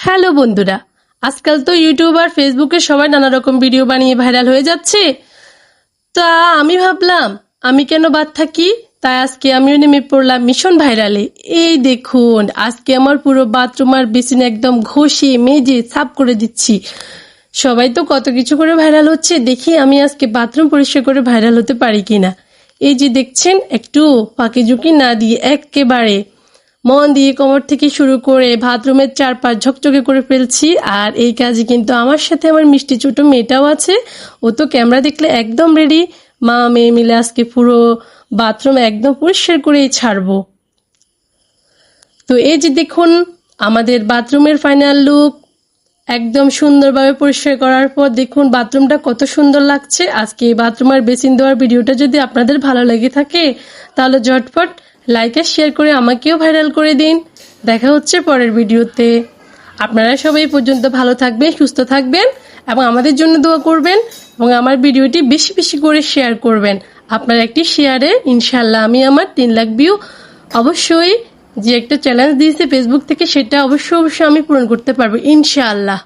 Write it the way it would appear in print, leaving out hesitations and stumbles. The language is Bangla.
হ্যালো বন্ধুরা, আজকাল তো ইউটিউব আর ফেসবুকে সবাই নানা রকম ভিডিও বানিয়ে ভাইরাল হয়ে যাচ্ছে। তা আমি ভাবলাম আমি কেন বাদ থাকি, তাই আজকে আমিও নেমে পড়লাম মিশন ভাইরালে। এই দেখুন, আজকে আমার পুরো বাথরুম আর বেসিন একদম ঘষে মেজে সাফ করে দিচ্ছি। সবাই তো কত কিছু করে ভাইরাল হচ্ছে, দেখি আমি আজকে বাথরুম পরিষ্কার করে ভাইরাল হতে পারি কিনা। এই যে দেখছেন, একটু ফাঁকি ঝুঁকি না দিয়ে একেবারে মন দিয়ে কোমর থেকে শুরু করে বাথরুমের চারপাশ ঝকঝকে করে ফেলছি। আর এই কাজে কিন্তু আমার সাথে আমার মিষ্টি ছোট মেয়েটাও আছে, ও তো ক্যামেরা দেখলে একদম রেডি। মা মেয়ে মিলে আজকে পুরো বাথরুম একদম পরিষ্কার করেই ছাড়বো। তো এই যে দেখুন আমাদের বাথরুমের ফাইনাল লুক, একদম সুন্দরভাবে পরিষ্কার করার পর দেখুন বাথরুমটা কত সুন্দর লাগছে। আজকে এই বাথরুম আর বেসিন দেওয়ার ভিডিওটা যদি আপনাদের ভালো লেগে থাকে তাহলে ঝটপট লাইক আর শেয়ার করে আমাকেও ভাইরাল করে দিন। দেখা হচ্ছে পরের ভিডিওতে। আপনারা সবাই পর্যন্ত ভালো থাকবেন, সুস্থ থাকবেন এবং আমাদের জন্য দোয়া করবেন এবং আমার ভিডিওটি বেশি বেশি করে শেয়ার করবেন। আপনার একটি শেয়ারে ইনশাল্লাহ আমি আমার 3 লাখ ভিউ অবশ্যই, যে একটা চ্যালেঞ্জ দিয়েছে ফেসবুক থেকে, সেটা অবশ্যই আমি পূরণ করতে পারবো ইনশাআল্লাহ।